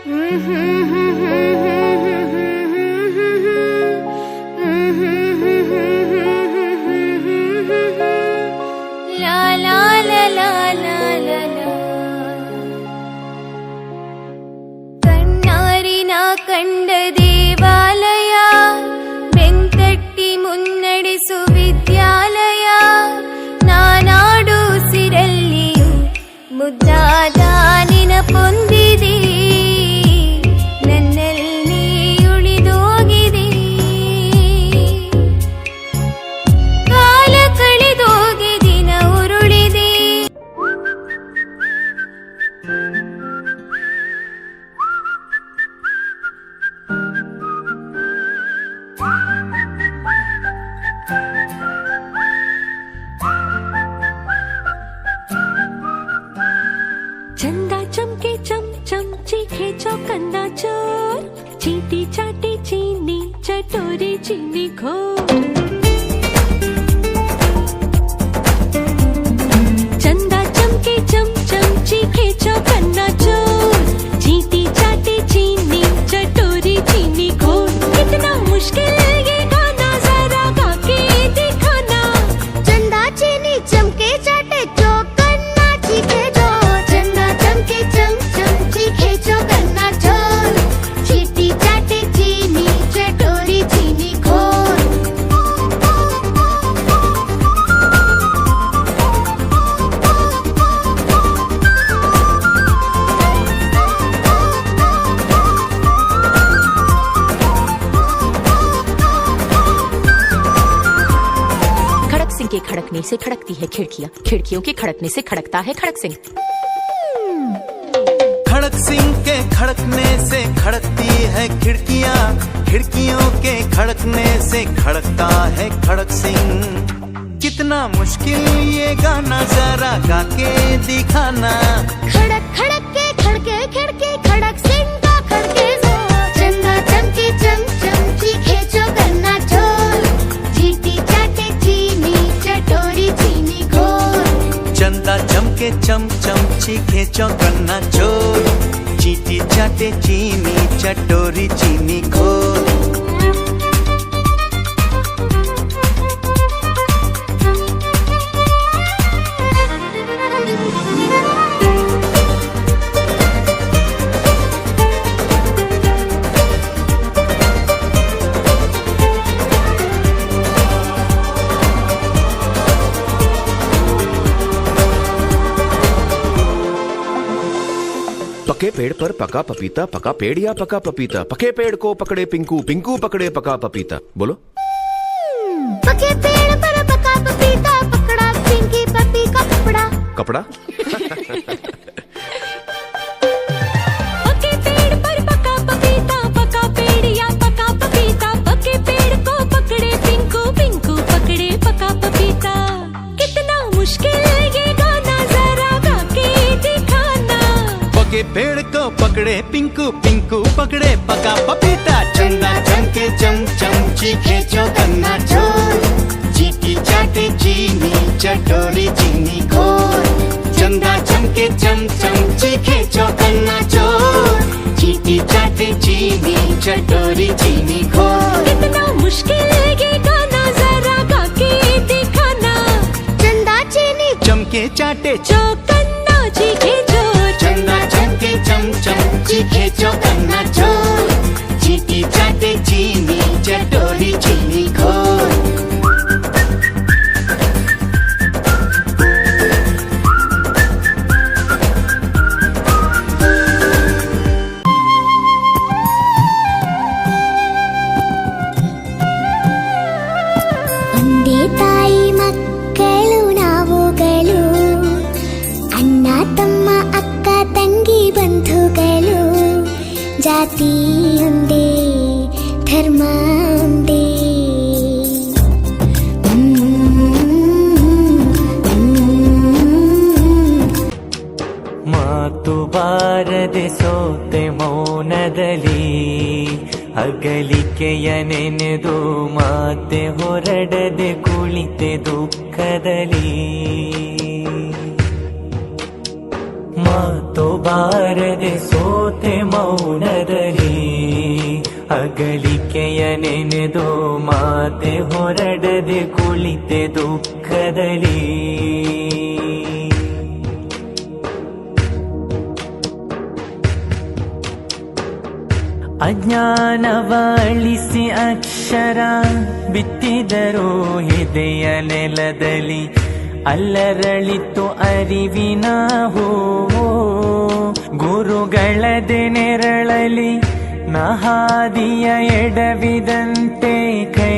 La la la la la la la. ಕಣ್ಣಾರಿನ ಕಂಡ ದೇವಾಲಯ, ಬೆಂತಟ್ಟಿ ಮುನ್ನಡೆಸು ವಿದ್ಯಾಲಯ, ನಾನಾಡು ಸಿರಲ್ಲಿಯೂ ಮುದ್ದಾದ ನೆನಪೊಂದಿದೆ, ನನ್ನಲ್ಲಿ ಉಳಿದೋಗಿದೆ, ಕಾಲ ಕಳೆದೋಗಿ ದಿನ ಉರುಳಿದೆ. चंदा चमके चम चमची खेचो कंदा चोर, चीटी चाटी चीनी चटोरी चीनी खोर। चंदा चमके चम चमची खेचो कंदा चोर, चीटी चाटी चीनी चटोरी चीनी खोर। कितना मुश्किल ये गाना जरा गा के दिखाना। चंदा चीनी चमके चाटे चौक कन्ना चीखे जो, चंदा चमके चम चमची खेचो कन्ना चोर, चीटी चाटे चीनी चटोरी चीनी खोर। खड़क सिंह के खड़कने से खड़कती है खिड़कियां, खिड़कियों के खड़कने से खड़कता है खड़क सिंह। खड़क सिंह के खड़कने से खड़कती है खिड़कियां, खिड़कियों के खड़कने से खड़कता है खड़क सिंह। कितना मुश्किल ये गाना जरा गा के दिखाना। खड़क खड़क के खड़के खिड़के खड़क सिंह का खड़के जोर, चंदा चमके चम चमची खेचो कन्ना चोर, चीटी चाटे चीनी चटोरी चीनी खोर। चंदा चमके चम चमची खेचो कन्ना चोर, चीटी चाटे चीनी चटोरी चीनी खोर। पके पेड़ पर पका पपीता, पका पेड़ या पका पपीता, पके पेड़ को पकड़े पिंकू, पिंकू पकड़े पका पपीता। बोलो। पके पेड़ पर पका पपीता, पकड़ा पिंकी पपी का कपड़ा। कपड़ा। पके पेड़ पर पका पपीता, पका पेड़ या पका पपीता, पके पेड़ को पकड़े पिंकू, पिंकू पकड़े पका पपीता। कितना मुश्किल ये गाना जरा गा के दिखाना। पके पेड़ को पकड़े पिंकू, पिंकू पकड़े पका पपीता। चंदा चमके चम चमची खेचो कन्ना चोर, चीटी चाटे चीनी चटोरी चीनी खोर। चंदा चमके चम चमची खेचो कन्ना चोर, चीटी चाटे चीनी चटोरी चीनी खोर। कितना मुश्किल ये गाना जरा गा के दिखाना। चंदा चीनी चमके चाटे चौकन्ना चीखे चोर, चंदा चमके चम चमची खेचो कन्ना चोर, चीटी चाटे चीनी चटोरी चीनी खोर। ಒಂದೇ ತಾಯಿ ಮಕ್ಕಳು ನಾವುಗಳು, ಅಣ್ಣ ತಮ್ಮ ಅಕ್ಕ ತಂಗಿ ಬಂಧುಗಳು, ಜಾತಿ ಒಂದೇ ಧರ್ಮ ಒಂದೇ. ಮಾತು ಬಾರದೆ ಸೋತೆ ಮೌನದಲ್ಲಿ, ಅಗಲಿಕೆಯ ನೆನೆದು ಮಾತೆ ಹೊರಡದೆ ಕುಳಿತೆ ದುಃಖದಲ್ಲಿ. ಮಾತು ಬಾರದೆ ಸೋತೆ ಮೌನ ಮೌನದಲ್ಲಿ ಅಗಲಿಕೆಯ ನೆನೆದು ಮಾತೆ ಹೊರಡದೆ ಕುಳಿತೆ ದುಃಖದಲ್ಲಿ ಅಜ್ಞಾನವ ಅಳಿಸಿ ಅಕ್ಷರ ಬಿತ್ತಿದರು ಎದೆಯ ನೆಲದಲ್ಲಿ ಅಲ್ಲರಳಿತು ಅರಿವಿನ ಹೂವು ಗುರುಗಳದೆ ನೆರಳಲಿ ನಹಾದಿಯ ಎಡವಿದಂತೆ ಕೈ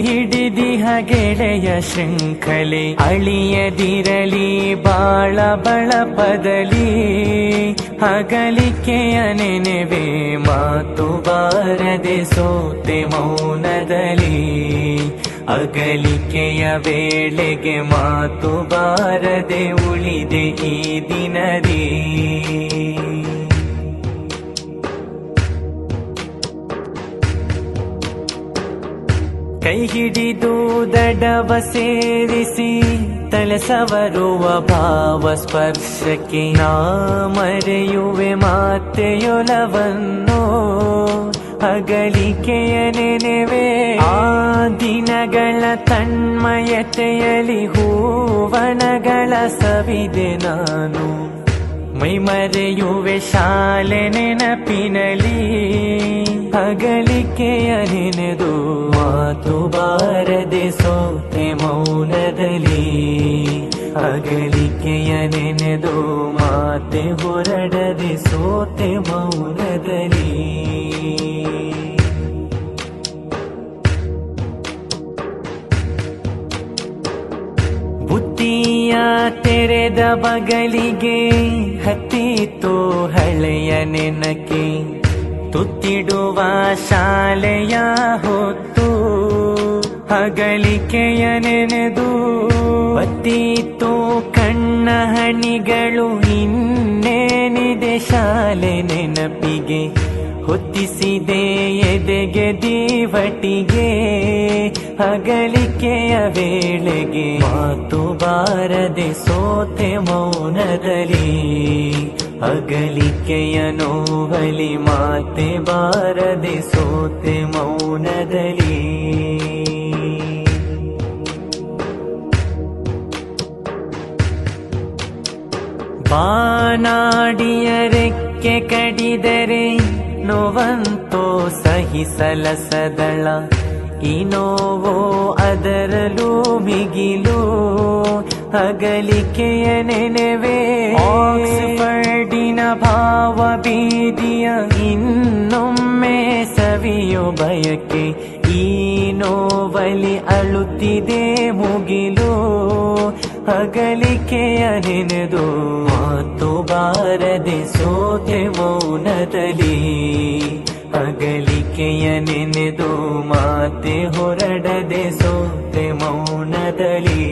ಹಿಡಿದಿಹ ಗೆಳೆಯ ಶೃಂಖಲೆ ಅಳಿಯದಿರಲಿ ಬಾಳ ಬಳಪದಲಿ ಅಗಲಿಕೆಯ ನೆನೆವೆ ಮಾತು ಬಾರದೆ ಸೋತೆ ಮೌನದಲ್ಲಿ ಅಗಲಿಕೆಯ ವೇಳೆಗೆ ಮಾತು ಬಾರದೆ ಉಳಿದೆ ಈ ದಿನದಿ ಕೈ ಹಿಡಿದು ದಡವ ಸೇರಿಸಿ ತಲೆಸವರುವ ಭಾವ ಸ್ಪರ್ಶಕ್ಕೆ ನಾ ಮರೆಯುವೆ ಮಾತೆಯೊಲವನ್ನು ಅಗಲಿಕೆಯ ನೆನೆವೆ ಆ ದಿನಗಳ ತನ್ಮಯತೆಯಲಿ ಹೂವನಗಳ ಸವಿದೆ ನಾನು ಮೈಮರೆಯುವೆ ಶಾಲೆ ನೆನಪಿನಲಿ ಅಗಲಿಕೆಯ ನೆನೆದು ಮಾತು ಬಾರದೆ ಸೋತೆ ಮೌನದಲ್ಲಿ ಅಗಲಿಕೆಯ ನೆನೆದು ಮಾತೆ ಹೊರಡದೆ ಸೋತೆ ಮೌನದಲ್ಲಿ ಬುದ್ಧಿಯ ತೆರೆದ ಬಗಲಿಗೆ ಹತ್ತಿತು ಹಳೆಯ ನೆನಕೆ ತುತ್ತಿಡುವ ಶಾಲೆಯ ಹೊತ್ತು ಅಗಲಿಕೆಯ ನೆನೆದು ಬತ್ತಿತು ಕಣ್ಣ ಹನಿಗಳು ಇನ್ನೇನಿದೆ ಶಾಲೆ ನೆನಪಿಗೆ ಹೊತ್ತಿಸಿದೆ ಎದೆಗೆ ದೀವಟಿಗೆ ಅಗಲಿಕೆಯ ವೇಳೆಗೆ ಮಾತು ಬಾರದೆ ಸೋತೆ ಮೌನದಲ್ಲಿ ಅಗಲಿಕೆಯ ನೋವಲಿ ಮಾತೆ ಬಾರದೆ ಸೋತೆ ಮೌನದಲ್ಲಿ ಬಾನಾಡಿಯ ರೆಕ್ಕೆ ಕಡಿದರೆ ನೋವಂತೋ ಸಹಿಸಲಸದಳ ಈ ನೋವೋ ಅದರಲ್ಲೂ ಮಿಗಿಲು ಅಗಲಿಕೆಯ ನೆನೆವೆ ಆಕ್ಸ್ಫರ್ಡಿನ ಭಾವ ಬೀದಿಯ ಇನ್ನೊಮ್ಮೆ ಸವಿಯೋ ಬಯಕೆ ಈ ನೋವಲಿ ಅಳುತ್ತಿದೆ ಮುಗಿಲು ಅಗಲಿಕೆಯ ನೆನೆದು ಮಾತು ಬಾರದೆ ಸೋತೆ ಮೌನದಲ್ಲಿ ಅಗಲಿಕೆಯ ನೆನೆದು ಮಾತೆ ಹೊರಡದೆ ಸೋತೆ ಮೌನದಲ್ಲಿ